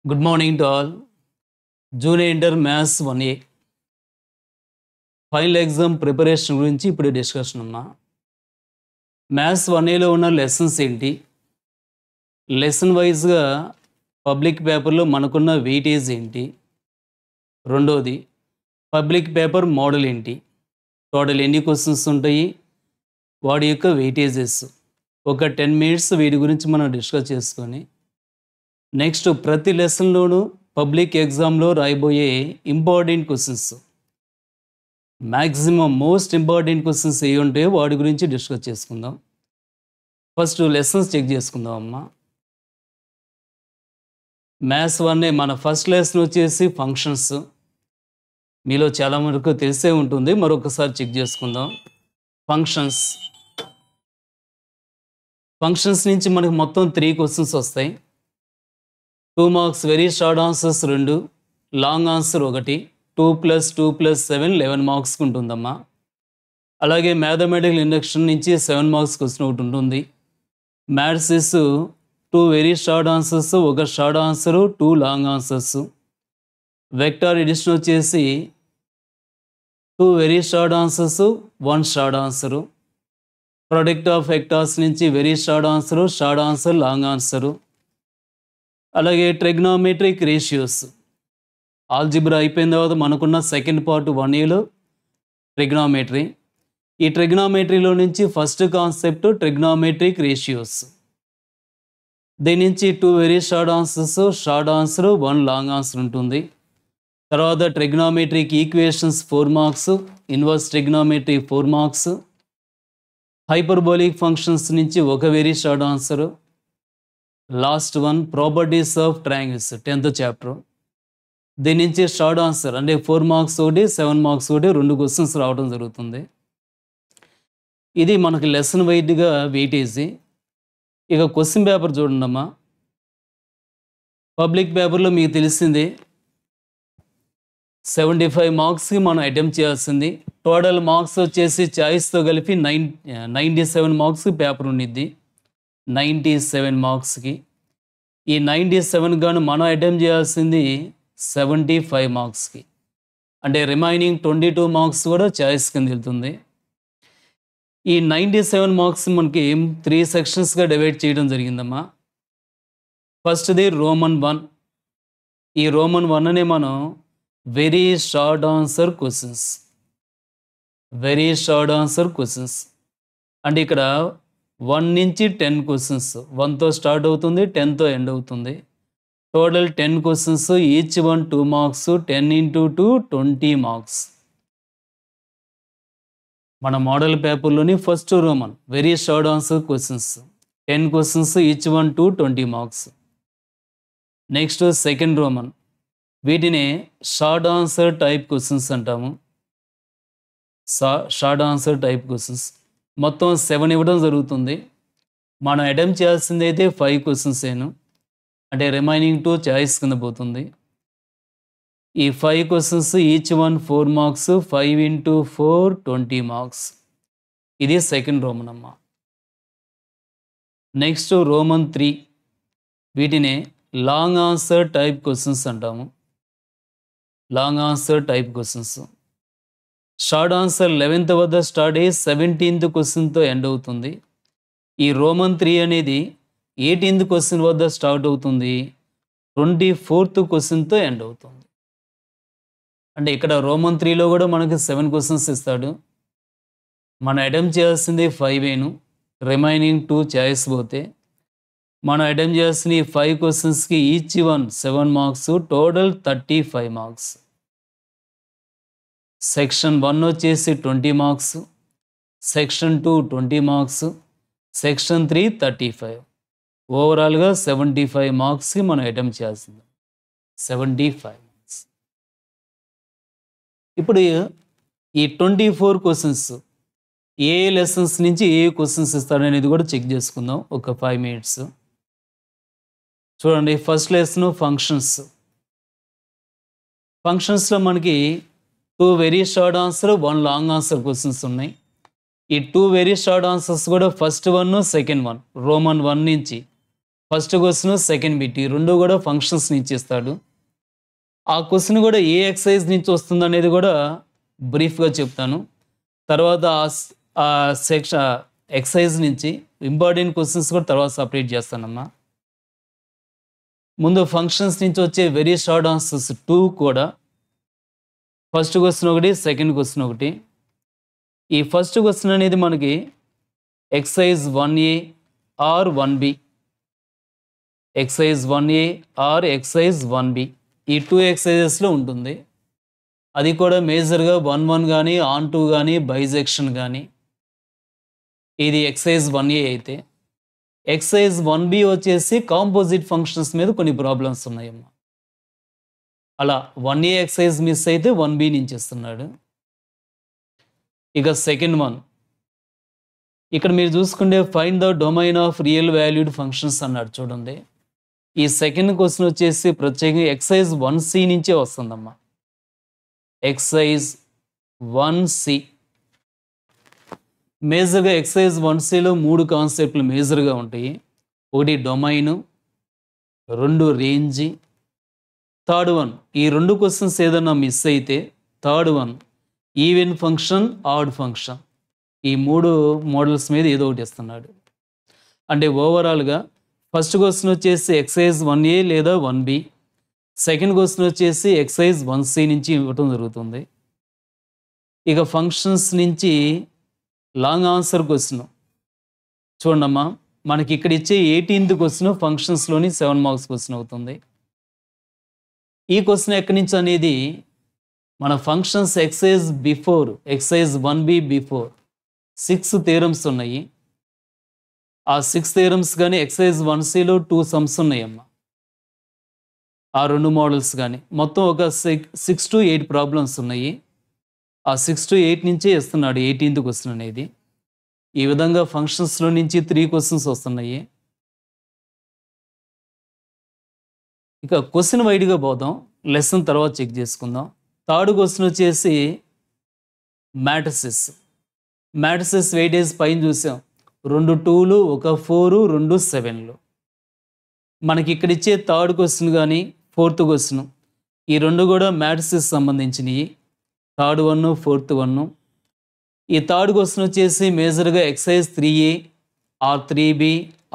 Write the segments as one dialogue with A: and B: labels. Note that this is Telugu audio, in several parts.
A: Good morning to all. Junior Inter Maths 1A final exam preparation గురించి ఇప్పుడు డిస్కషన్ ఉన్నా. మ్యాథ్స్ 1Aలో ఉన్న లెసన్స్ ఏంటి, లెసన్ వైజ్గా పబ్లిక్ పేపర్లో మనకున్న వెయిటేజ్ ఏంటి, రెండోది పబ్లిక్ పేపర్ మోడల్ ఏంటి, టోటల్ ఎన్ని క్వశ్చన్స్ ఉంటాయి, వాడి యొక్క వెయిటేజెస్ ఒక 10 minutes వీటి గురించి మనం డిస్కస్ చేసుకొని నెక్స్ట్ ప్రతి లెసన్లోనూ పబ్లిక్ ఎగ్జామ్లో రాయబోయే important questions maximum most important questions ఏ ఉంటాయో వాటి గురించి డిస్కస్ చేసుకుందాం. ఫస్ట్ లెసన్స్ చెక్ చేసుకుందాం అమ్మా. మ్యాథ్స్ 1A మన ఫస్ట్ లెసన్ వచ్చేసి ఫంక్షన్స్. మీలో చాలా వరకు తెలిసే ఉంటుంది, మరొకసారి చెక్ చేసుకుందాం. ఫంక్షన్స్ నుంచి మనకు మొత్తం 3 క్వశ్చన్స్ వస్తాయి. 2 marks very short answers 2, long answer 1, 2 + 2 + 7 11 మార్క్స్కి ఉంటుందమ్మా. అలాగే మ్యాథమెటికల్ ఇండక్షన్ నుంచి 7 marks క్వశ్చన్ ఒకటి ఉంటుంది. Maths 2 very short answers, 1 short answer, 2 long answers. Vector addition వచ్చేసి 2 very short answers, 1 short answer. Product of vectors నుంచి very short answer, short answer, long answer. అలాగే ట్రిగ్నోమెట్రిక్ రేషియోస్ ఆల్జిబ్రా అయిపోయిన తర్వాత మనకున్న సెకండ్ పార్ట్ 1Aలో ట్రిగ్నోమెట్రీ. ఈ ట్రిగ్నోమెట్రీలో నుంచి ఫస్ట్ కాన్సెప్ట్ ట్రిగ్నోమెట్రిక్ రేషియోస్. దీని నుంచి 2 very short answers, short answer, 1 long answer ఉంటుంది. తర్వాత trigonometric equations 4 marks, inverse trigonometry 4 marks. Hyperbolic functions నుంచి 1 very short answer. Last one properties of triangles 10th chapter. దీని నుంచి షార్ట్ ఆన్సర్ అంటే 4 marks ఒకటి, 7 marks ఒకటి, 2 క్వశ్చన్స్ రావడం జరుగుతుంది. ఇది మనకి లెసన్ వైడ్గా వెయిటేజీ. ఇక క్వశ్చన్ పేపర్ చూడండమ్మా. పబ్లిక్ పేపర్లో మీకు తెలిసింది 75 marksకి మనం అటెంప్ట్ చేయాల్సింది. టోటల్ మార్క్స్ వచ్చేసి చాయిస్తో కలిపి 97 marksకి పేపర్ ఉండిద్ది. 97 marksకి. ఈ 97 గాను మనం అటెంప్ట్ చేయాల్సింది 75 marksకి. అంటే రిమైనింగ్ 22 marks కూడా చాయిస్ కింద వెళ్తుంది. ఈ 97 marks మనకి 3 sectionsగా డివైడ్ చేయడం జరిగిందమ్మా. ఫస్ట్ది రోమన్ 1. ఈ రోమన్ 1నే మనం వెరీ షార్ట్ ఆన్సర్ క్వశ్చన్స్ అంటే ఇక్కడ 1 నుంచి 10 క్వశ్చన్స్, 1తో స్టార్ట్ అవుతుంది, 10తో ఎండ్ అవుతుంది. Total 10 questions, each one 2 marks, 10 × 2 20 marks. మన మోడల్ పేపర్లోని first roman very short answer questions 10 questions, each one 20 marks. Next second roman, వీటిని షార్ట్ ఆన్సర్ టైప్ క్వశ్చన్స్ అంటాము. షార్ట్ ఆన్సర్ టైప్ క్వశ్చన్స్ మొత్తం 7 ఇవ్వడం జరుగుతుంది. మనం అటెంప్ట్ చేయాల్సింది అయితే 5 questions అంటే రిమైనింగ్ 2 చాయిస్ కింద పోతుంది. ఈ 5 questions, each one 4 marks, 5 × 4 20 marks. ఇది సెకండ్ రోమన్ అమ్మ. నెక్స్ట్ రోమన్ 3, వీటిని లాంగ్ ఆన్సర్ టైప్ క్వశ్చన్స్ అంటాము. Long answer type questions. Short answer 11th వద్ద స్టార్ట్ అయ్యి 17th క్వశ్చన్తో ఎండ్ అవుతుంది. ఈ రోమన్ 3 అనేది 18th క్వశ్చన్ వద్ద స్టార్ట్ అవుతుంది, 24th క్వశ్చన్తో ఎండ్ అవుతుంది. అంటే ఇక్కడ రోమన్ 3లో కూడా మనకి 7 questions ఇస్తాడు. మనం అటెంప్ట్ చేయాల్సింది 5 రిమైనింగ్ 2 చాయిస్ పోతే మనం అటెంప్ట్ చేయాల్సిన ఈ 5 questionsకి each one 7 marks, total 35 marks. Section 1 వచ్చేసి 20 marks, సెక్షన్ 2 20 marks, సెక్షన్ 3 35. ఓవరాల్గా 75 marksకి మనం అటెంప్ట్ చేయాల్సింది 75 marks. ఇప్పుడు ఈ 24 questions ఏ లెసన్స్ నుంచి ఏ క్వశ్చన్స్ ఇస్తాడనేది కూడా చెక్ చేసుకుందాం ఒక 5 minutes. చూడండి, ఫస్ట్ లెసన్ ఫంక్షన్స్లో మనకి 2 very short answer, 1 long answer questions ఉన్నాయి. ఈ 2 వెరీ షార్ట్ ఆన్సర్స్ కూడా first one, second one Roman 1 నుంచి ఫస్ట్ క్వశ్చన్ సెకండ్ బిట్ ఈ రెండు కూడా ఫంక్షన్స్ నుంచి ఇస్తాడు. ఆ క్వశ్చన్ కూడా ఏ ఎక్సైజ్ నుంచి వస్తుంది అనేది కూడా బ్రీఫ్గా చెప్తాను. తర్వాత ఆ సెక్షన్ ఎక్సైజ్ నుంచి ఇంపార్టెంట్ క్వశ్చన్స్ కూడా తర్వాత సపరేట్ చేస్తానమ్మా. ముందు ఫంక్షన్స్ నుంచి వచ్చే వెరీ షార్ట్ ఆన్సర్స్ 2 కూడా, ఫస్ట్ క్వశ్చన్ ఒకటి, సెకండ్ క్వశ్చన్ ఒకటి. ఈ ఫస్ట్ క్వశ్చన్ అనేది మనకి exercise 1A or 1B, exercise 1A or exercise 1B ఈ 2 ఎక్సైజెస్లో ఉంటుంది. అది కూడా మేజర్గా 1-1 కానీ, ఆన్-2 కానీ, బైజెక్షన్ కానీ. ఇది ఎక్సైజ్ 1A అయితే, ఎక్సైజ్ 1B వచ్చేసి కాంపోజిట్ ఫంక్షన్స్ మీద కొన్ని ప్రాబ్లమ్స్ ఉన్నాయమ్మా. అలా 1A ఎక్సైజ్ మిస్ అయితే 1B నుంచి ఇస్తున్నాడు. ఇక సెకండ్ వన్, ఇక్కడ మీరు చూసుకుంటే find the domain of real valued functions అన్నాడు చూడండి. ఈ సెకండ్ క్వశ్చన్ వచ్చేసి ప్రత్యేకంగా ఎక్సైజ్ 1C నుంచే వస్తుందమ్మా. ఎక్సైజ్ 1C మేజర్గా ఎక్సైజ్ 1Cలో 3 కాన్సెప్ట్లు మేజర్గా ఉంటాయి. ఒకటి డొమైను, 2 రేంజి, థర్డ్ వన్ ఈ 2 క్వశ్చన్స్ ఏదన్నా మిస్ అయితే third one even function, add function. ఈ 3 మోడల్స్ మీద ఏదో ఒకటి ఇస్తున్నాడు. అంటే ఓవరాల్గా ఫస్ట్ క్వశ్చన్ వచ్చేసి ఎక్సైజ్ 1A లేదా 1B, సెకండ్ క్వశ్చన్ వచ్చేసి ఎక్సైజ్ 1C నుంచి ఇవ్వటం జరుగుతుంది. ఇక ఫంక్షన్స్ నుంచి లాంగ్ ఆన్సర్ క్వశ్చన్ చూడమ్మా, మనకి ఇక్కడ ఇచ్చే 18th క్వశ్చన్ ఫంక్షన్స్లోని 7 మార్క్స్ క్వశ్చన్ అవుతుంది. ఈ క్వశ్చన్ ఎక్కడి నుంచి అనేది మన functions exercise before, exercise 1B before 6 theorems ఉన్నాయి. ఆ 6 థియరమ్స్ కానీ ఎక్సైజ్ 1Cలో 2 సమ్స్ ఉన్నాయమ్మా. ఆ 2 మోడల్స్ కానీ మొత్తం ఒక 6 to 8 ప్రాబ్లమ్స్ ఉన్నాయి. ఆ 6 to 8 నుంచే ఇస్తున్నాడు 18th క్వశ్చన్ అనేది. ఈ విధంగా ఫంక్షన్స్లో నుంచి 3 క్వశ్చన్స్ వస్తున్నాయి. ఇక క్వశ్చన్ వైడ్గా పోదాం, లెసన్ తర్వాత చెక్ చేసుకుందాం. థర్డ్ క్వశ్చన్ వచ్చేసి మ్యాట్రిసెస్. మ్యాట్రిసెస్ వెయిటేజ్ పైన చూసాం, 2 2లు, 1 4, 2 7లు. మనకి ఇక్కడ ఇచ్చే థర్డ్ క్వశ్చన్ కానీ ఫోర్త్ క్వశ్చన్ ఈ 2 కూడా మ్యాట్రిసెస్ సంబంధించినవి. Third 1, fourth 1. ఈ థర్డ్ క్వశ్చన్ వచ్చేసి మేజర్గా excise 3A are 3B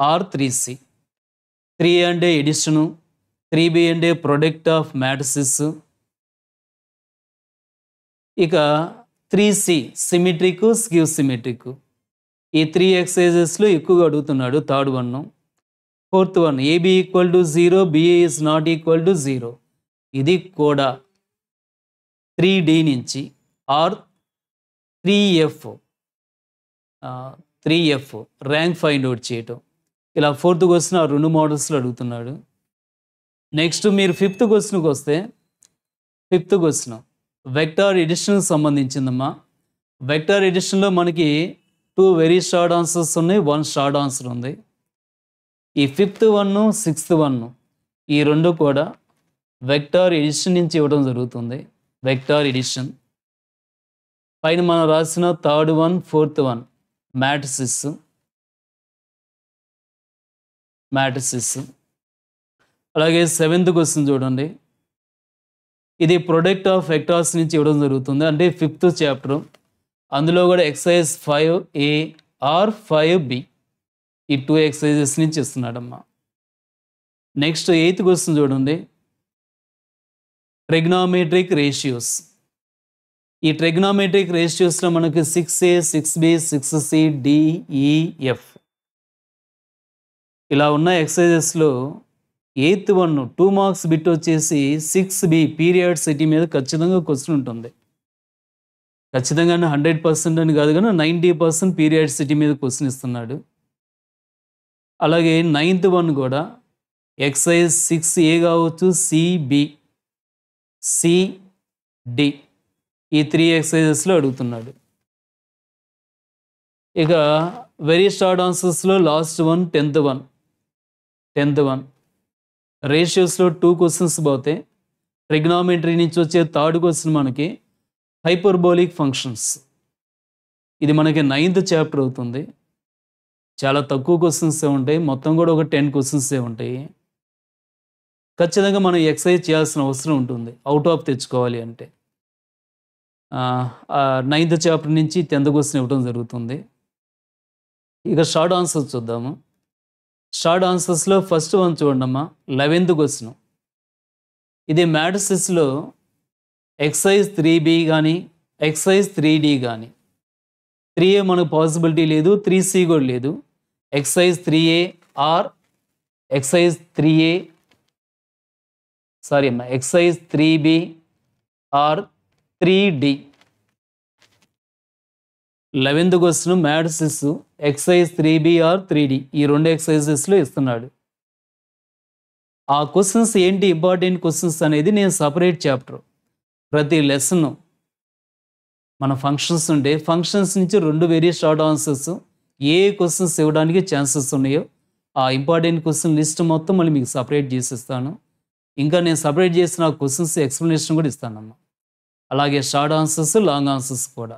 A: are 3C. 3A అంటే ఎడిషను, 3B అంటే ప్రొడక్ట్ ఆఫ్ మ్యాట్రిసెస్. ఇక 3C సిమెట్రిక్, స్క్యూ సిమెట్రిక్. ఈ 3 ఎక్సైజెస్లో ఎక్కువగా అడుగుతున్నాడు third 1. Fourth 1 AB = 0, BA is not equal to 0. ఇది కూడా 3D నుంచి are 3F rank find out చేయటం. ఇలా ఫోర్త్ క్వశ్చన్ ఆ 2 మోడల్స్లో అడుగుతున్నాడు. నెక్స్ట్ మీరు ఫిఫ్త్ క్వశ్చన్కి వస్తే, ఫిఫ్త్ క్వశ్చన్ వెక్టార్ ఎడిషన్కి సంబంధించిందమ్మా. వెక్టార్ ఎడిషన్లో మనకి 2 వెరీ షార్ట్ ఆన్సర్స్ ఉన్నాయి, 1 షార్ట్ ఆన్సర్ ఉంది. ఈ ఫిఫ్త్ 1, సిక్స్త్ 1 ఈ 2 కూడా వెక్టార్ ఎడిషన్ నుంచి ఇవ్వడం జరుగుతుంది. వెక్టార్ ఎడిషన్ పైన మనం రాసిన థర్డ్ 1, ఫోర్త్ 1 మ్యాట్రిసెస్. అలాగే 7th క్వశ్చన్ చూడండి, ఇది ప్రొడక్ట్ ఆఫ్ వెక్టార్స్ నుంచి ఇవ్వడం జరుగుతుంది. అంటే 5th చాప్టర్, అందులో కూడా ఎక్సైజ్ 5A ఆర్ 5B ఈ 2 ఎక్సైజెస్ నుంచి ఇస్తున్నాడమ్మా. నెక్స్ట్ 8th క్వశ్చన్ చూడండి, ట్రిగ్నామెట్రిక్ రేషియోస్. ఈ ట్రిగ్నామెట్రిక్ రేషియోస్లో మనకి 6A, 6B, 6C, DEF ఇలా ఉన్న ఎక్సైజెస్లో 8th 1 2 మార్క్స్ బిట్ వచ్చేసి 6B పీరియాడిసిటీ మీద ఖచ్చితంగా క్వశ్చన్ ఉంటుంది. ఖచ్చితంగా 100% అని కాదు కానీ 90% పీరియాడిసిటీ మీద క్వశ్చన్ ఇస్తున్నాడు. అలాగే 9th 1 కూడా ఎక్సైజ్ 6A కావచ్చు, CB, CD ఈ 3 ఎక్సైజెస్లో అడుగుతున్నాడు. ఇక వెరీ షార్ట్ ఆన్సర్స్లో లాస్ట్ 1 10th 1 రేషియోస్లో 2 క్వశ్చన్స్ పోతే, ట్రిగ్నామెట్రీ నుంచి వచ్చే థర్డ్ క్వశ్చన్ మనకి హైపర్బోలిక్ ఫంక్షన్స్. ఇది మనకి 9th చాప్టర్ అవుతుంది. చాలా తక్కువ క్వెషన్సే ఉంటాయి. మొత్తం కూడా ఒక 10 క్వెషన్సే ఉంటాయి. ఖచ్చితంగా మనం ఎక్సర్సైజ్ చేయాల్సిన అవసరం ఉంటుంది. ఔట్ ఆఫ్ తెచ్చుకోవాలి అంటే. నైన్త్ చాప్టర్ నుంచి 10th క్వెషన్ ఇవ్వడం జరుగుతుంది. ఇక షార్ట్ ఆన్సర్స్ చూద్దాము. షార్ట్ ఆన్సర్స్‌లో ఫస్ట్ వన్ చూడండమ్మా. 11th question. ఇది మ్యాథ్స్‌లో ఎక్సర్సైజ్ 3B గానీ, ఎక్సర్సైజ్ 3D గానీ. 3A మనకు పాసిబిలిటీ లేదు. 3C కూడా లేదు. Exercise 3A or exercise 3A sorry అమ్మా. Exercise 3B or 3D. 11th question maths exercise 3B or 3D ఈ 2 ఎక్సర్సైజెస్‌లో ఇస్తున్నాడు. ఆ క్వెషన్స్ ఏంటి ఇంపార్టెంట్ క్వెషన్స్ అనేది నేను సెపరేట్ చాప్టర్. ప్రతి లెసన్ మన ఫంక్షన్స్ ఉంటే ఫంక్షన్స్ నుంచి 2 వెరీ షార్ట్ ఆన్సర్స్ ఏ క్వెషన్స్ ఇవ్వడానికి ఛాన్సెస్ ఉన్నాయో ఆ ఇంపార్టెంట్ క్వెషన్ లిస్ట్ మొత్తం మళ్ళీ మీకు సెపరేట్ చేసిస్తాను. ఇంకా నేను సెపరేట్ చేసిన క్వెషన్స్ ఎక్స్ప్లెనేషన్ కూడా ఇస్తానమ్మా. అలాగే షార్ట్ ఆన్సర్స్, లాంగ్ ఆన్సర్స్ కూడా.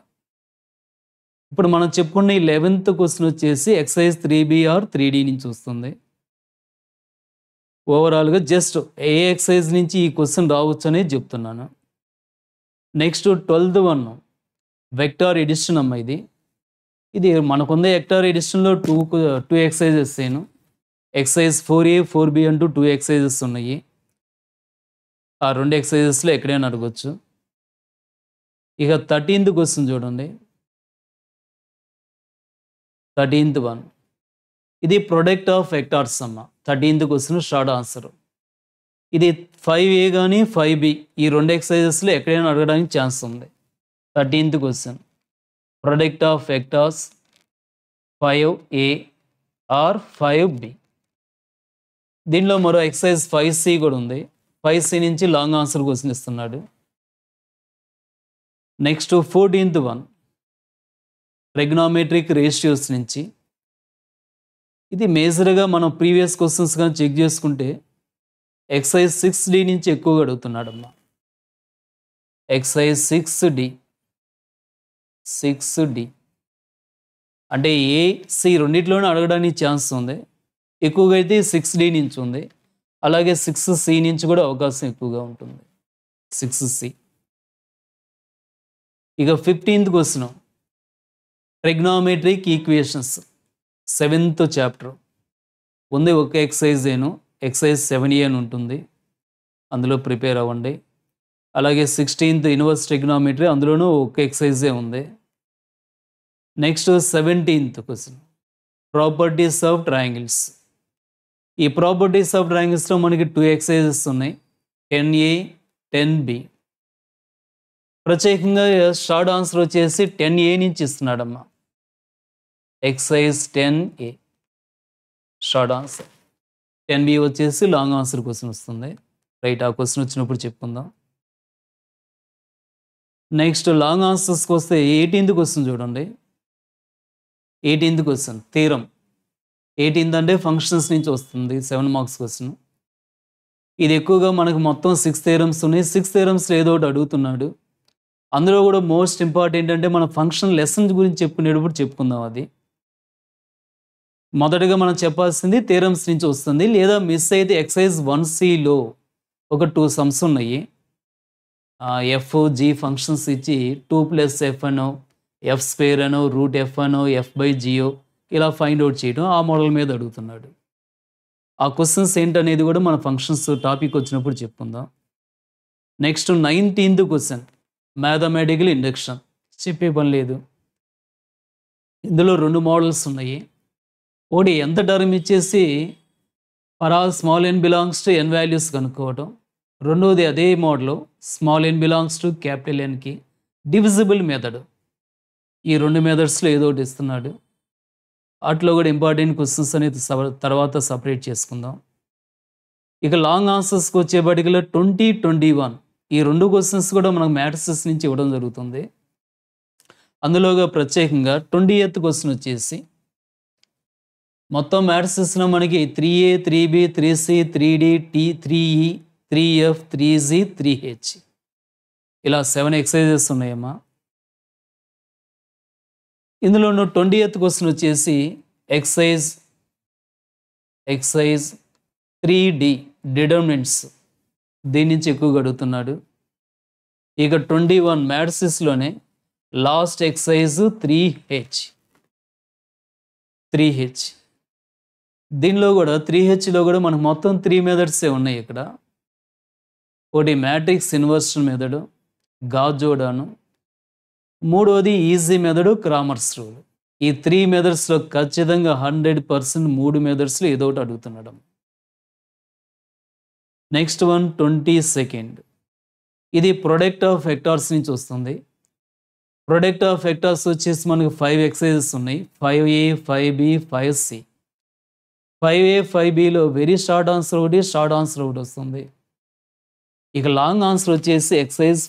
A: ఇప్పుడు మనం చెప్పుకున్న ఈ 11th క్వెషన్ వచ్చేసి ఎక్సర్సైజ్ 3B ఆర్ 3D నుంచి వస్తుంది. ఓవరాల్గా జస్ట్ ఏ ఎక్సర్సైజ్ నుంచి ఈ క్వెషన్ రావచ్చు అనేది చెప్తున్నాను. Next 12th one vector edition అమ్మ. ఇది మనకున్న వెక్టార్ ఎడిషన్లో 2 ఎక్సర్సైజెస్ నేను ఎక్సర్సైజ్ 4A 4B అంటూ 2 ఎక్సర్సైజెస్ ఉన్నాయి. ఆ 2 ఎక్సర్సైజెస్లో ఎక్కడైనా అడగొచ్చు. ఇక 13th క్వెషన్ చూడండి. 13th వన్ ఇది ప్రొడక్ట్ ఆఫ్ వెక్టార్స్ అమ్మ. 13th question short answer. ఇది 5A కానీ 5B ఈ 2 ఎక్సర్సైజెస్లో ఎక్కడైనా అడగడానికి ఛాన్స్ ఉంది. 13th question product of vectors 5A or 5B. దీనిలో మరో ఎక్సర్సైజ్ 5C కూడా ఉంది. 5C నుంచి లాంగ్ ఆన్సర్ క్వెషన్ ఇస్తున్నాడు. Next 14th one trigonometric ratios నుంచి. ఇది మేజర్గా మనం ప్రీవియస్ క్వెషన్స్ కానీ చెక్ చేసుకుంటే ఎక్సర్సైజ్ 6D నుంచి ఎక్కువగా అడుగుతున్నాడమ్మా. ఎక్సర్సైజ్ 6D అంటే AC రెండిట్లోనే అడగడానికి ఛాన్స్ ఉంది. ఎక్కువగా అయితే 6D నుంచి ఉంది. అలాగే 6C నుంచి కూడా అవకాశం ఎక్కువగా ఉంటుంది. 6C. ఇక 15th question trigonometric equations 7th chapter ఉంది. ఒక ఎక్సర్సైజ్ ఎక్సర్సైజ్ 7A అని ఉంటుంది. అందులో ప్రిపేర్ అవ్వండి. అలాగే 16th ఇన్వర్స్ ట్రిగ్నోమెట్రీ అందులోనూ ఒక ఎక్సర్సైజే ఉంది. Next 17th question properties of triangles. ఈ ప్రాపర్టీస్ ఆఫ్ ట్రయాంగిల్స్లో మనకి 2 ఎక్సర్సైజెస్ ఉన్నాయి. 10A 10B. ప్రత్యేకంగా షార్ట్ ఆన్సర్ వచ్చేసి 10A నుంచి ఇస్తున్నాడమ్మా. Exercise 10A short answer. 10B వచ్చేసి లాంగ్ ఆన్సర్ క్వెషన్ వస్తుంది. రైట్, ఆ క్వెషన్ వచ్చినప్పుడు చెప్పుకుందాం. నెక్స్ట్ లాంగ్ ఆన్సర్స్కి వస్తే 18th క్వెషన్ చూడండి. 18th question theorem. 18th అంటే ఫంక్షన్స్ నుంచి వస్తుంది. 7 మార్క్స్ క్వెషన్. ఇది ఎక్కువగా మనకు మొత్తం 6 థీరమ్స్ ఉన్నాయి. 6 థీరమ్స్లో ఏదో ఒకటి అడుగుతున్నాడు. అందులో కూడా మోస్ట్ ఇంపార్టెంట్ అంటే మన ఫంక్షన్ లెసన్స్ గురించి చెప్పుకునేటప్పుడు చెప్పుకుందాం. అది మొదటగా మనం చెప్పాల్సింది థీరమ్స్ నుంచి వస్తుంది. లేదా మిస్ అయితే ఎక్సర్సైజ్ 1Cలో ఒక 2 సమ్స్ ఉన్నాయి. FG ఫంక్షన్స్ ఇచ్చి 2+F అనో F² అనో √F అనో F/G ఇలా ఫైండ్ అవుట్ చేయడం ఆ మోడల్ మీద అడుగుతున్నాడు. ఆ క్వశ్చన్స్ ఏంటనేది కూడా మన ఫంక్షన్స్ టాపిక్ వచ్చినప్పుడు చెప్పుకుందాం. Next 19th question mathematical induction. చెప్పే పని లేదు. ఇందులో 2 మోడల్స్ ఉన్నాయి. ఒకటి ఎంత టర్మ్ ఇచ్చేసి for all small n belongs to n values కనుక్కోవటం. రెండోది అదే model small n belongs to capital Nకి డివిజిబుల్ మెథడ్. ఈ 2 మెథడ్స్లో ఏదో ఒకటి ఇస్తున్నాడు. వాటిలో కూడా ఇంపార్టెంట్ క్వశ్చన్స్ అనేది తర్వాత సపరేట్ చేసుకుందాం. ఇక లాంగ్ ఆన్సర్స్కి వచ్చేపటికలో 20, 21 ఈ 2 క్వశ్చన్స్ కూడా మనకు మ్యాట్రిసెస్ నుంచి ఇవ్వడం జరుగుతుంది. అందులోగా ప్రత్యేకంగా 20th క్వశ్చన్ వచ్చేసి మొత్తం మ్యాట్రిసెస్లో మనకి 3A 3B 3C 3D 3E 3F 3G 3H ఇలా 7 ఎక్సర్సైజెస్ ఉన్నాయమ్మా. ఇందులో 20th క్వశ్చన్ వచ్చేసి ఎక్సైజ్ 3D డిటర్మినెంట్స్ దీని నుంచి ఎక్కువగా అడుగుతున్నాడు. ఇక 21 మ్యాథ్స్లోనే లాస్ట్ ఎక్సైజ్ 3H దీనిలో కూడా 3Hలో కూడా మనకు మొత్తం 3 మెథడ్సే ఉన్నాయి. ఇక్కడ ఒకటి మ్యాట్రిక్స్ ఇన్వర్షన్ మెథడు, గాస్ జోడాను, మూడవది ఈజీ మెథడు, క్రామర్స్ రూల్. ఈ 3 మెథడ్స్లో ఖచ్చితంగా 100% 3 మెథడ్స్లో ఏదో ఒకటి అడుగుతున్నాడు. Next one 22nd. ఇది ప్రొడక్ట్ ఆఫ్ వెక్టార్స్ నుంచి వస్తుంది. ప్రొడక్ట్ ఆఫ్ వెక్టార్స్ వచ్చేసి మనకు 5 ఎక్సైజెస్ ఉన్నాయి. 5A 5B 5C. 5A 5Bలో వెరీ షార్ట్ ఆన్సర్ ఒకటి, షార్ట్ ఆన్సర్ ఒకటి వస్తుంది. ఇక లాంగ్ ఆన్సర్ వచ్చేసి ఎక్సైజ్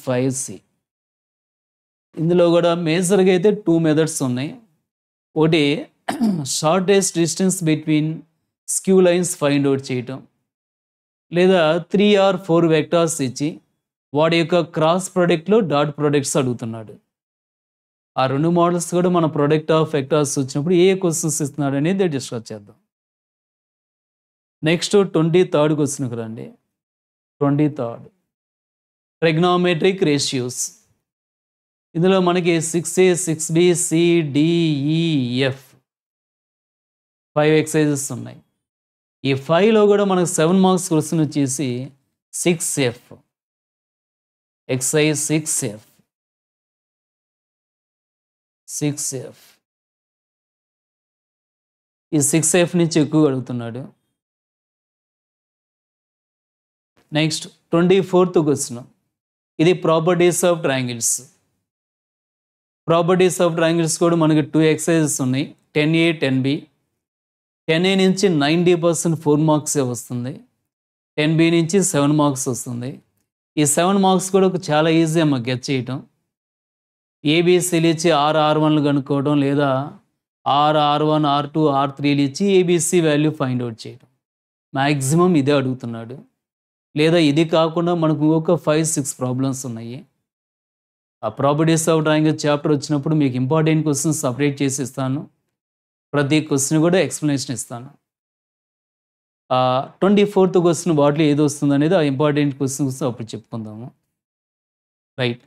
A: 5C. ఇందులో కూడా మేజర్గా అయితే 2 మెథడ్స్ ఉన్నాయి. ఒకటి shortest distance between skew lines find out చేయటం, లేదా 3 or 4 వెక్టార్స్ ఇచ్చి వాడి యొక్క క్రాస్ ప్రొడక్ట్లో డాట్ ప్రొడక్ట్స్ అడుగుతున్నాడు. ఆ 2 మోడల్స్ కూడా మన ప్రొడక్ట్ ఆఫ్ వెక్టార్స్ వచ్చినప్పుడు ఏ క్వశ్చన్స్ ఇస్తున్నాడు అనేది డిస్కస్ చేద్దాం. నెక్స్ట్ 23rd క్వశ్చన్కి రండి. 23rd trigonometric ratios. ఇందులో మనకి 6A 6B CDEF 5 ఎక్సైజెస్ ఉన్నాయి. ఈ 5లో కూడా మనకు 7 మార్క్స్ క్వశ్చన్ వచ్చేసి 6F ఎక్సైజ్ 6F. ఈ 6F నుంచి ఎక్కువ అడుగుతున్నాడు. Next 24th question. ఇది properties of triangles. Properties of triangles కూడా మనకి 2 ఎక్సైజెస్ ఉన్నాయి. 10A 10B. 10A నుంచి 90% 4 మార్క్సే వస్తుంది. 10B నుంచి 7 మార్క్స్ వస్తుంది. ఈ 7 మార్క్స్ కూడా చాలా ఈజీ అమ్మ గెట్ చేయటం. ఏబీసీలు ఇచ్చి R1లు కనుక్కోవడం, లేదా R1 R2 R3లు ఇచ్చి ఏబీసీ వాల్యూ ఫైండ్ అవుట్ చేయడం. మ్యాక్సిమం ఇదే అడుగుతున్నాడు. లేదా ఇది కాకుండా మనకు ఒక 5-6 ప్రాబ్లమ్స్ ఉన్నాయి. ఆ ప్రాపర్టీస్ ఆఫ్ ట్రయాంగిల్ చాప్టర్ వచ్చినప్పుడు మీకు ఇంపార్టెంట్ క్వశ్చన్స్ సపరేట్ చేసి ఇస్తాను. ప్రతి క్వశ్చన్ కూడా ఎక్స్ప్లెనేషన్ ఇస్తాను. 24th క్వశ్చన్ వాటిలో ఏది వస్తుంది అనేది ఆ ఇంపార్టెంట్ క్వశ్చన్స్ అప్పుడు చెప్పుకుందాము. రైట్.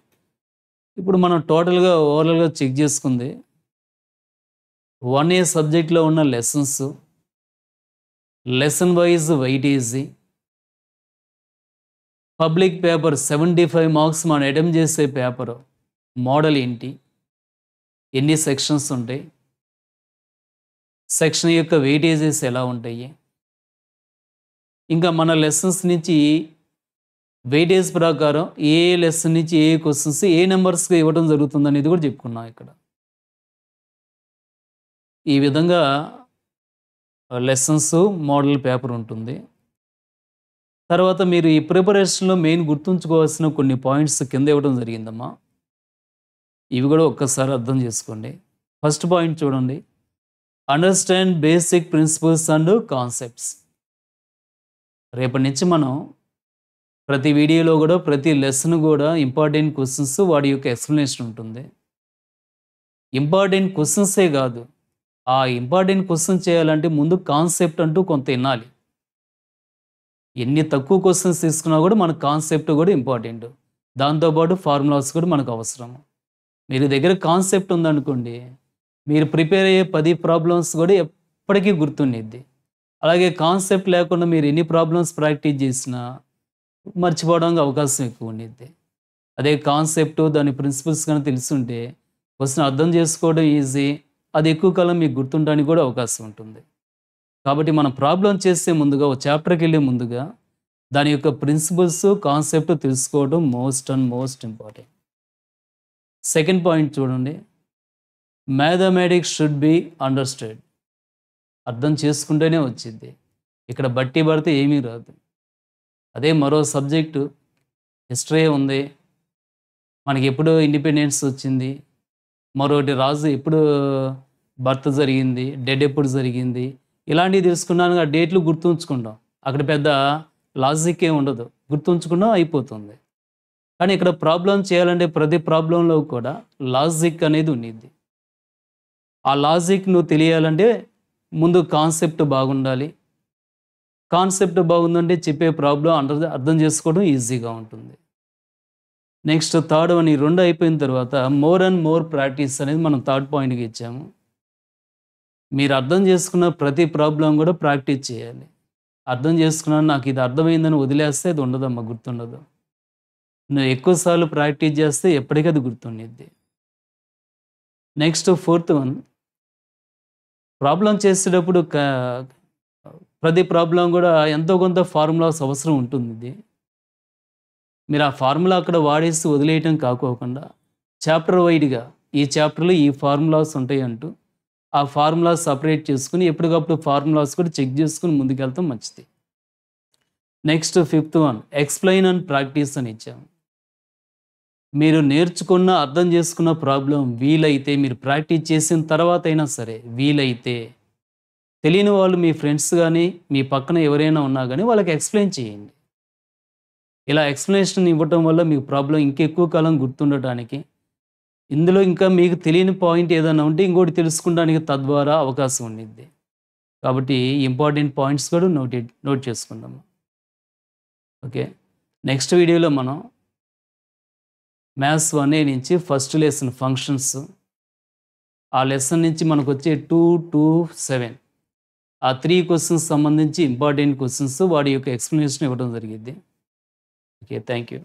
A: ఇప్పుడు మనం టోటల్గా ఓవరాల్గా చెక్ చేసుకుంది 1A సబ్జెక్ట్లో ఉన్న lessons, lesson wise weightage, public paper 75 marks మనం అటెంప్ట్ చేసే పేపర్ మోడల్ ఏంటి, ఎన్ని సెక్షన్స్ ఉంటాయి, సెక్షన్ యొక్క వెయిటేజెస్ ఎలా ఉంటాయి, ఇంకా మన లెసన్స్ నుంచి వెయిటేజ్ ప్రకారం ఏ లెసన్ నుంచి ఏ క్వశ్చన్స్ ఏ నెంబర్స్కి ఇవ్వడం జరుగుతుంది అనేది కూడా చెప్పుకున్నాం ఇక్కడ. ఈ విధంగా లెసన్స్ మోడల్ పేపర్ ఉంటుంది. తర్వాత మీరు ఈ ప్రిపరేషన్లో మెయిన్ గుర్తుంచుకోవాల్సిన కొన్ని పాయింట్స్ కింద ఇవ్వడం జరిగిందమ్మా. ఇవి కూడా ఒక్కసారి అర్థం చేసుకోండి. ఫస్ట్ పాయింట్ చూడండి, understand basic principles and concepts. రేపటి నుంచి మనం ప్రతి వీడియోలో కూడా ప్రతి లెసన్ కూడా ఇంపార్టెంట్ క్వశ్చన్స్ వాడి యొక్క ఎక్స్ప్లెనేషన్ ఉంటుంది. ఇంపార్టెంట్ క్వశ్చన్సే కాదు, ఆ ఇంపార్టెంట్ క్వశ్చన్ చేయాలంటే ముందు కాన్సెప్ట్ అంటూ కొంత వినాలి. ఎన్ని తక్కువ క్వశ్చన్స్ తీసుకున్నా కూడా మన కాన్సెప్ట్ కూడా ఇంపార్టెంట్. దాంతోపాటు ఫార్ములాస్ కూడా మనకు అవసరం. మీరు దగ్గర కాన్సెప్ట్ ఉందనుకోండి, మీరు ప్రిపేర్ అయ్యే 10 ప్రాబ్లమ్స్ కూడా ఎప్పటికీ గుర్తుండిద్ది. అలాగే కాన్సెప్ట్ లేకుండా మీరు ఎన్ని ప్రాబ్లమ్స్ ప్రాక్టీస్ చేసినా మర్చిపోవడానికి అవకాశం ఎక్కువ ఉండిద్ది. అదే కాన్సెప్ట్ దాని ప్రిన్సిపల్స్ కానీ తెలుసుంటే క్వశ్చన్ అర్థం చేసుకోవడం ఈజీ, అది ఎక్కువ కాలం మీకు గుర్తుండడానికి కూడా అవకాశం ఉంటుంది. కాబట్టి మనం ప్రాబ్లం చేసే ముందుగా ఒక చాప్టర్కి వెళ్ళే ముందుగా దాని యొక్క ప్రిన్సిపల్స్ కాన్సెప్ట్ తెలుసుకోవడం మోస్ట్ ఇంపార్టెంట్. సెకండ్ పాయింట్ చూడండి, మ్యాథమెటిక్స్ షుడ్ బి అండర్స్టాండ్. అర్థం చేసుకుంటేనే వచ్చింది, ఇక్కడ బట్టి పడితే ఏమీ రాదు. అదే మరో సబ్జెక్టు హిస్టరీ ఉంది, మనకి ఎప్పుడు ఇండిపెండెన్స్ వచ్చింది, మరొకటి రాజు ఎప్పుడు బర్త్ జరిగింది, డెడ్ ఎప్పుడు జరిగింది, ఇలాంటివి తెలుసుకున్నాను. ఆ డేట్లు గుర్తుంచుకుంటాం, అక్కడ పెద్ద లాజిక్ ఏమి ఉండదు, గుర్తుంచుకున్నాం అయిపోతుంది. కానీ ఇక్కడ ప్రాబ్లం చేయాలంటే ప్రతి ప్రాబ్లంలో కూడా లాజిక్ అనేది ఉండిద్ది. ఆ లాజిక్ నువ్వు తెలియాలంటే ముందు కాన్సెప్ట్ బాగుండాలి. కాన్సెప్ట్ బాగుందంటే చెప్పే ప్రాబ్లమ్ అర్థం చేసుకోవడం ఈజీగా ఉంటుంది. నెక్స్ట్ థర్డ్ వన్, ఈ 2 అయిపోయిన తర్వాత మోర్ అండ్ మోర్ ప్రాక్టీస్ అనేది మనం థర్డ్ పాయింట్‌కి ఇచ్చాము. మీరు అర్థం చేసుకున్న ప్రతి ప్రాబ్లమ్ కూడా ప్రాక్టీస్ చేయాలి. అర్థం చేసుకున్నాను, నాకు ఇది అర్థమైందని వదిలేస్తే అది ఉండదమ్మా, గుర్తుండదు. నువ్వు ఎక్కువ సార్లు ప్రాక్టీస్ చేస్తే ఎప్పటికీ అది గుర్తుండిద్ది. నెక్స్ట్ ఫోర్త్ వన్, ప్రాబ్లమ్ చేసేటప్పుడు ప్రతి ప్రాబ్లమ్ కూడా ఎంతో కొంత ఫార్ములాస్ అవసరం ఉంటుంది. మీరు ఆ ఫార్ములా అక్కడ వాడేసి వదిలేయటం కాకోకుండా చాప్టర్ వైడ్‌గా ఈ చాప్టర్‌లో ఈ ఫార్ములాస్ ఉంటాయి అంటూ ఆ ఫార్ములాస్ సెపరేట్ చేసుకొని ఎప్పటికప్పుడు ఫార్ములాస్ కూడా చెక్ చేసుకొని ముందుకెళ్తాం మంచిది. Next fifth one, explain and practice అని ఇచ్చాము. మీరు నేర్చుకున్న, అర్థం చేసుకున్న ప్రాబ్లమ్ వీలైతే మీరు ప్రాక్టీస్ చేసిన తర్వాత అయినా సరే, వీలైతే తెలియని వాళ్ళు మీ ఫ్రెండ్స్ గానీ, మీ పక్కన ఎవరైనా ఉన్నా గానీ వాళ్ళకి ఎక్స్‌ప్లెయిన్ చేయండి. ఇలా ఎక్స్‌ప్లనేషన్ ఇవ్వటం వల్ల మీకు ప్రాబ్లమ్ ఇంకెక్కువ కాలం గుర్తుండటానికి, ఇందులో ఇంకా మీకు తెలియని పాయింట్ ఏదైనా ఉంటే ఇంకోటి తెలుసుకోవడానికి తద్వారా అవకాశం ఉండిద్ది. కాబట్టి ఇంపార్టెంట్ పాయింట్స్ కూడా నోట్ చేసుకుందాం. ఓకే. నెక్స్ట్ వీడియోలో మనం మ్యాథ్స్ 1A నుంచి ఫస్ట్ లెసన్ ఫంక్షన్స్, ఆ లెసన్ నుంచి మనకొచ్చే 2-7 ఆ 3 క్వెషన్స్ సంబంధించి ఇంపార్టెంట్ క్వెషన్స్ వాటి యొక్క ఎక్స్‌ప్లనేషన్ ఇవ్వడం జరిగిద్ది. ఓకే. Thank you.